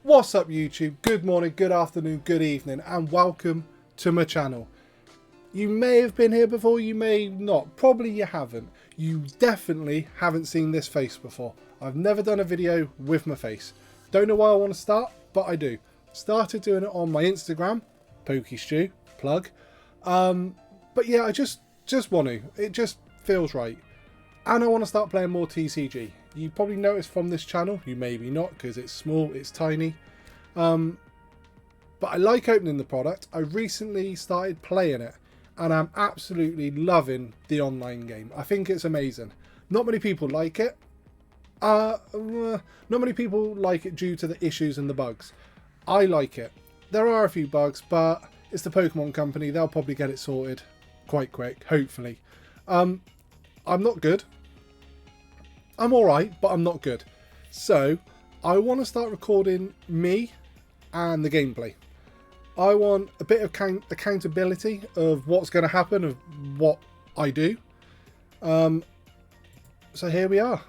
What's up YouTube? Good morning, good afternoon, good evening, and welcome to my channel. You may have been here before, you may not. Probably you haven't. You definitely haven't seen this face before. I've never done a video with my face. Don't know why I want to start, but I do. Started doing it on my Instagram, PokeStew, plug. But yeah, I just want to. It just feels right. And I want to start playing more TCG. You probably noticed from this channel, you maybe not because it's small, it's tiny. But I like opening the product. I recently started playing it and I'm absolutely loving the online game. I think it's amazing. Not many people like it. Not many people like it due to the issues and the bugs. I like it. There are a few bugs, but it's the Pokemon company. They'll probably get it sorted quite quick, hopefully. I'm not good. I'm alright, but I'm not good. So, I want to start recording me and the gameplay. I want a bit of accountability of what's going to happen, of what I do. So here we are.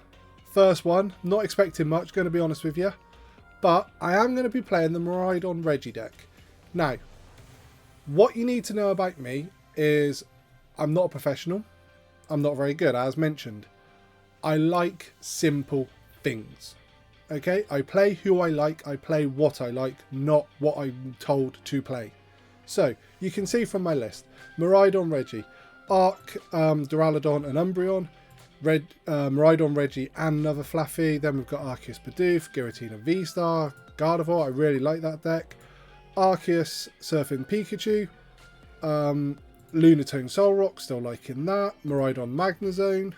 First one, not expecting much, going to be honest with you. But I am going to be playing the MIRAIDON Reggie deck. Now, what you need to know about me is I'm not a professional. I'm not very good, as mentioned. I like simple things. Okay, I play who I play what I like, not what I'm told to play. So, you can see from my list, MIRAIDON Reggie, Arc, Duraludon and Umbreon, MIRAIDON Reggie and another Fluffy, then we've got Arceus Bidoof, Giratina V-Star, Gardevoir, I really like that deck, Arceus Surfing Pikachu, Lunatone Solrock, still liking that, MIRAIDON Magnezone,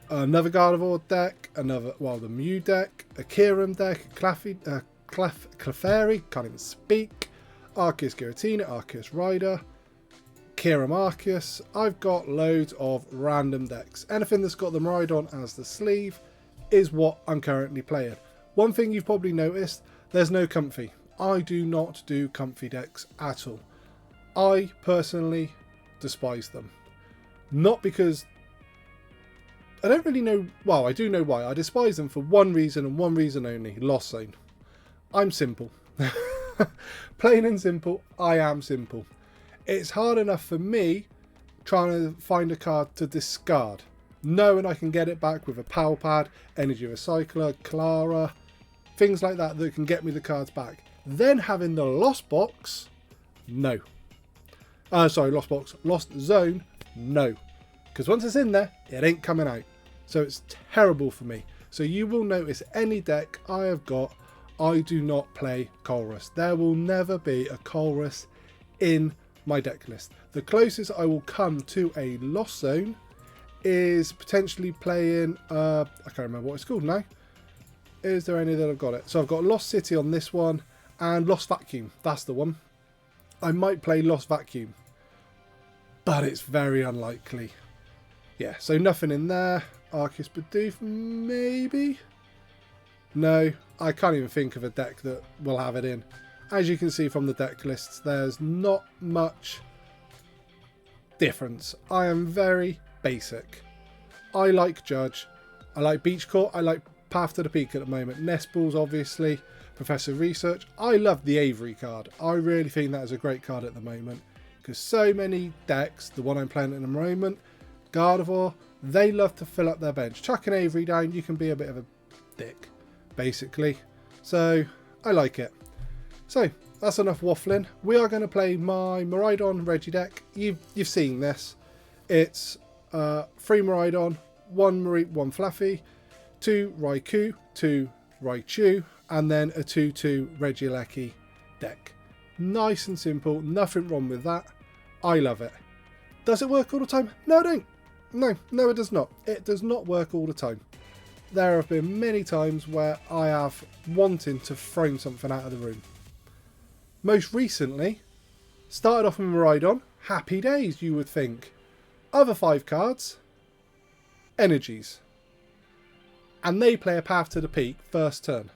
another Gardevoir deck, the Mew deck, a Kyurem deck, a Clefairy, can't even speak, Arceus Giratina, Arceus Rider, Kyurem Arceus. I've got loads of random decks. Anything that's got the MIRAIDON as the sleeve is what I'm currently playing. One thing you've probably noticed, there's no comfy. I do not do comfy decks at all. I personally despise them. Not because I don't really know, well, I do know why. I despise them for one reason and one reason only, Lost Zone. I'm simple. Plain and simple, I am simple. It's hard enough for me trying to find a card to discard, knowing I can get it back with a Power Pad, Energy Recycler, Clara, things like that that can get me the cards back. Then having the Lost Box, no. Lost Box, Lost Zone, no. Because once it's in there, it ain't coming out. So it's terrible for me. So you will notice any deck I have got, I do not play Colress. There will never be a Colress in my deck list. The closest I will come to a Lost Zone is potentially playing, I can't remember what it's called now. Is there any that I've got it? So I've got Lost City on this one and Lost Vacuum. That's the one. I might play Lost Vacuum, but it's very unlikely. Yeah, so nothing in there. Arceus Bidoof, maybe? No, I can't even think of a deck that will have it in. As you can see from the deck lists, there's not much difference. I am very basic. I like Judge. I like Beach Court. I like Path to the Peak at the moment. Nest Balls, obviously. Professor Research. I love the Avery card. I really think that is a great card at the moment. Because so many decks, the one I'm playing at the moment, Gardevoir, they love to fill up their bench. Chuck an Avery down, you can be a bit of a dick, basically. So, I like it. So, that's enough waffling. We are going to play my MIRAIDON Reggie deck. You've seen this. It's 3 MIRAIDON, 1 Fluffy, 2 Raikou, 2 Raichu, and then a 2/2 Regieleki deck. Nice and simple, nothing wrong with that. I love it. Does it work all the time? No, it don't. No, it does not. It does not work all the time. There have been many times where I have wanted to throw something out of the room. Most recently, started off with MIRAIDON. Happy days, you would think. Other 5 cards, energies. And they play a Path to the Peak first turn.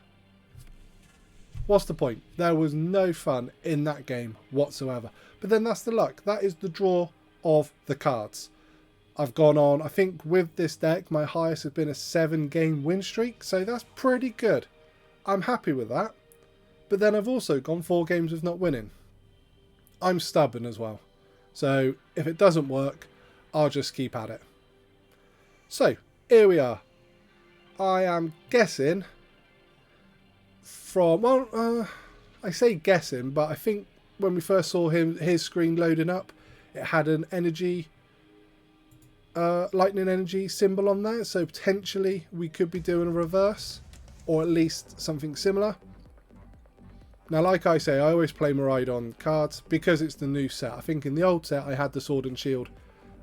What's the point? There was no fun in that game whatsoever. But then that's the luck. That is the draw of the cards. I've gone on, I think with this deck, my highest has been a 7-game win streak. So that's pretty good. I'm happy with that. But then I've also gone 4 games with not winning. I'm stubborn as well. So if it doesn't work, I'll just keep at it. So here we are. I am guessing from, well, I say guessing, but I think when we first saw his screen loading up, it had an energy, lightning energy symbol on there. So potentially we could be doing a reverse, or at least something similar. Now, like I say, I always play MIRAIDON cards because it's the new set. I think in the old set I had the Sword and Shield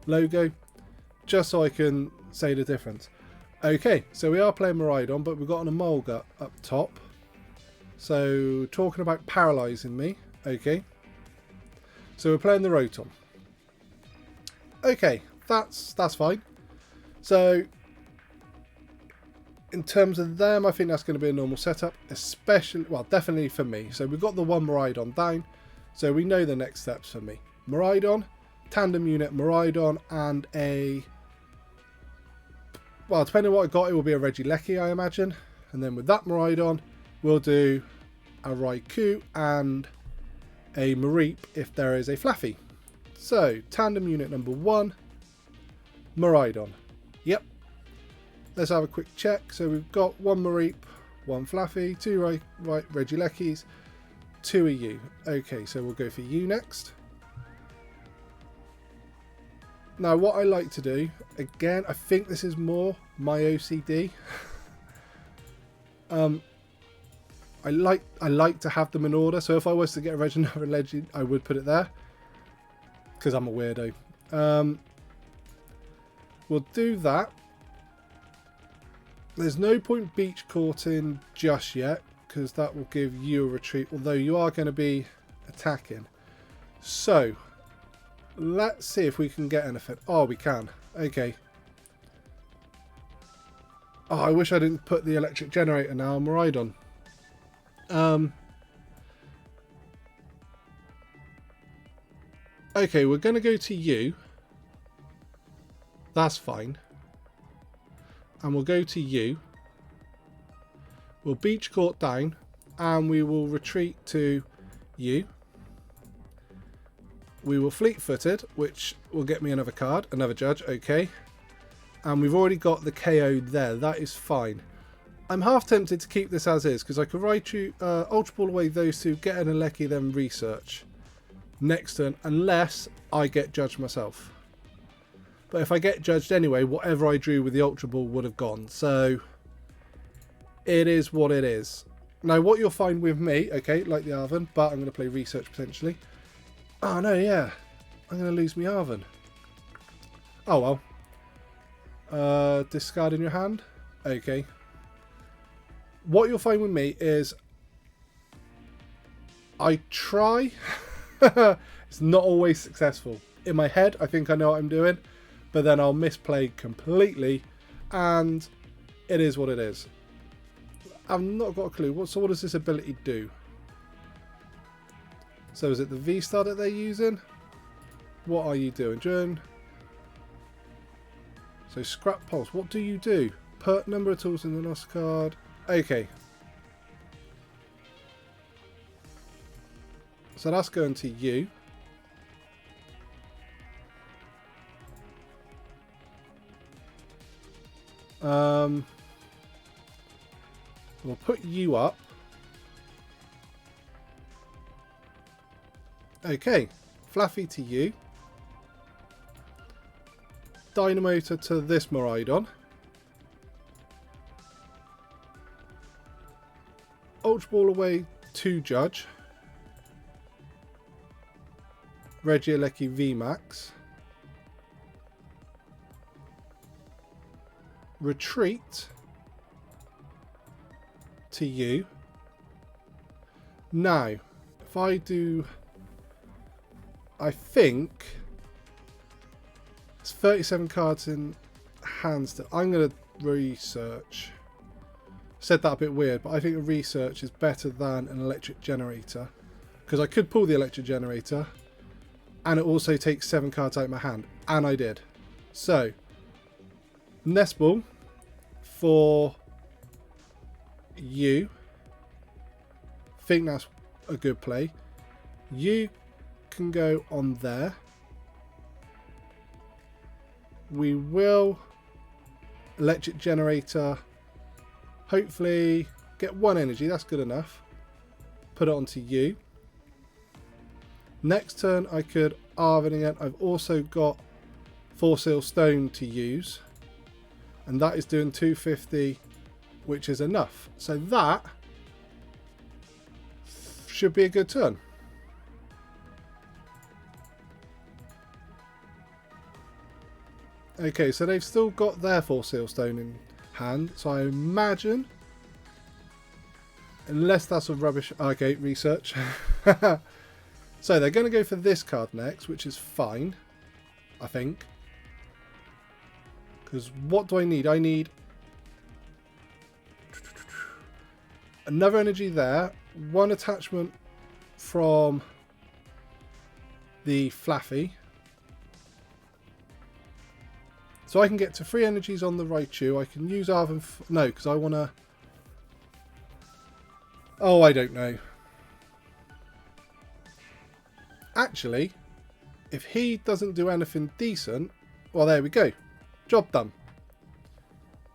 logo, just so I can say the difference. Okay, so we are playing MIRAIDON, but we've got an Emolga up top. So, talking about paralysing me. Okay. So we're playing the Rotom. Okay, that's fine. So, in terms of them, I think that's going to be a normal setup, especially, well, definitely for me. So we've got the one MIRAIDON down, so we know the next steps for me. MIRAIDON, tandem unit MIRAIDON, and a, well, depending on what I got, it will be a Regieleki, I imagine. And then with that MIRAIDON, we'll do a Raikou and a Mareep if there is a Flaffy. So, tandem unit number 1, MIRAIDON. Yep. Let's have a quick check. So we've got 1 Mareep, 1 Flaffy, 2 Regielekis, 2 of you. Okay, so we'll go for you next. Now what I like to do, again, I think this is more my OCD. I like to have them in order. So if I was to get a another legend, I would put it there. Because I'm a weirdo. We'll do that. There's no point beach courting just yet, because that will give you a retreat, although you are going to be attacking. So, let's see if we can get anything. Oh, we can. Okay. Oh, I wish I didn't put the electric generator now on MIRAIDON. Okay, we're going to go to you. That's fine. And we'll go to you. We'll beach court down, and we will retreat to you. We will fleet-footed, which will get me another card, another judge, okay. And we've already got the KO there, that is fine. I'm half tempted to keep this as is, because I could write you Ultra Ball away those two, get an Aleki, then research. Next turn, unless I get judged myself. But if I get judged anyway, whatever I drew with the Ultra Ball would have gone. So, it is what it is. Now, what you'll find with me, okay, like the Arven, but I'm going to play research potentially. Oh, no, yeah. I'm going to lose my Arven. Oh, well. Discard in your hand. Okay. What you'll find with me is I try. It's not always successful. In my head, I think I know what I'm doing, but then I'll misplay completely, and it is what it is. I've not got a clue. So what does this ability do? So is it the V-Star that they're using? What are you doing? So Scrap Pulse. What do you do? Put number of tools in the lost card. Okay. So that's going to you. We'll put you up. Okay, Flaffy to you. Dynamotor to this MIRAIDON. Ultra Ball away to Judge. Regieleki VMAX. Retreat to you. Now, if I do, I think it's 37 cards in hands. I'm going to research. Said that a bit weird, but I think a research is better than an electric generator, because I could pull the electric generator and it also takes 7 cards out of my hand, and I did. So, Nest Ball for you. think that's a good play. You can go on there. We will electric generator, hopefully get 1 energy, that's good enough. Put it onto you. Next turn I could Arvin again. I've also got Force Seal Stone to use, and that is doing 250, which is enough. So that should be a good turn. Okay, so they've still got their Force Seal Stone in hand, so I imagine, unless that's a rubbish... Okay, research. So they're going to go for this card next, which is fine, I think. Because what do I need? I need another energy there, 1 attachment from the Fluffy. So I can get to 3 energies on the Raichu. I can use Arvin... No, because I want to... Oh, I don't know. Actually, if he doesn't do anything decent... Well, there we go. Job done.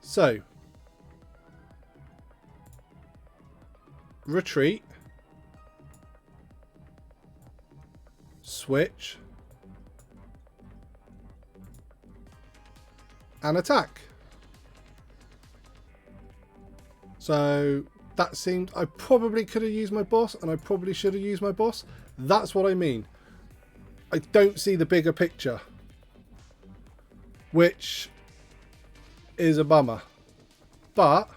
So. Retreat. Switch. And attack. So that seemed... I probably could have used my boss, and I probably should have used my boss. That's what I mean. I don't see the bigger picture, which is a bummer. But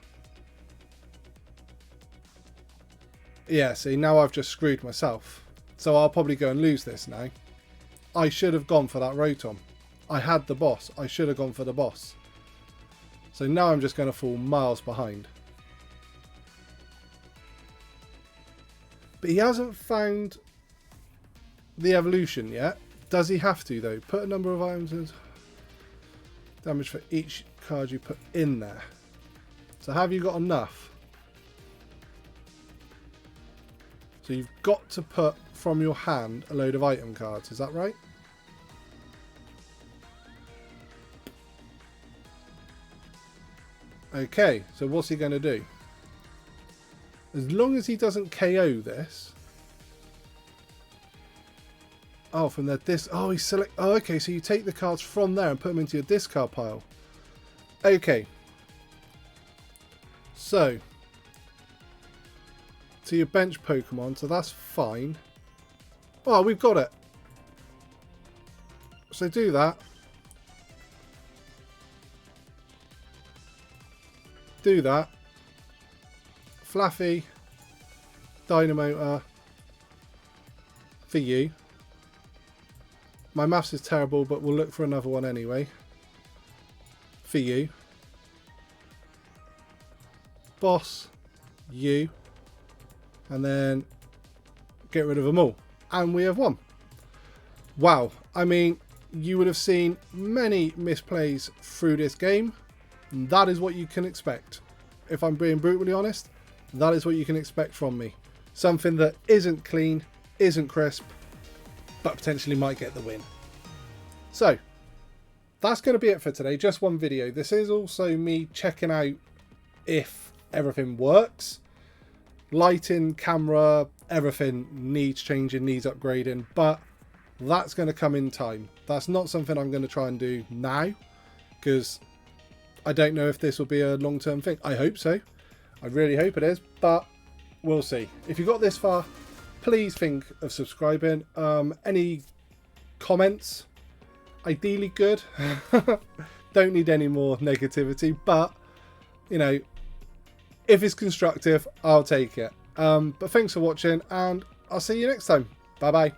yeah, see, now I've just screwed myself. So I'll probably go and lose this now. I should have gone for that Rotom. I had the boss. I should have gone for the boss. So now I'm just going to fall miles behind. But he hasn't found the evolution yet. Does he have to though? Put a number of items in. Damage for each card you put in there. So have you got enough? So you've got to put from your hand a load of item cards. Is that right? Okay, so what's he going to do? As long as he doesn't KO this. Oh, from their disc. Oh, he's select. Oh, okay. So you take the cards from there and put them into your discard pile. Okay. So to your bench Pokemon. So that's fine. Oh, we've got it. So do that. Do that. Fluffy. Dynamotor. For you. My maths is terrible, but we'll look for another one anyway. For you. Boss. You. And then get rid of them all. And we have won. Wow. I mean, you would have seen many misplays through this game. And that is what you can expect. If I'm being brutally honest, that is what you can expect from me. Something that isn't clean, isn't crisp, but potentially might get the win. So that's going to be it for today. Just one video. This is also me checking out if everything works. Lighting, camera, everything needs changing, needs upgrading, but that's going to come in time. That's not something I'm going to try and do now, because I don't know if this will be a long-term thing. I hope so. I really hope it is, but we'll see. If you got this far, please think of subscribing. Any comments? Ideally good. Don't need any more negativity, but you know, if it's constructive, I'll take it. But thanks for watching, and I'll see you next time. Bye bye.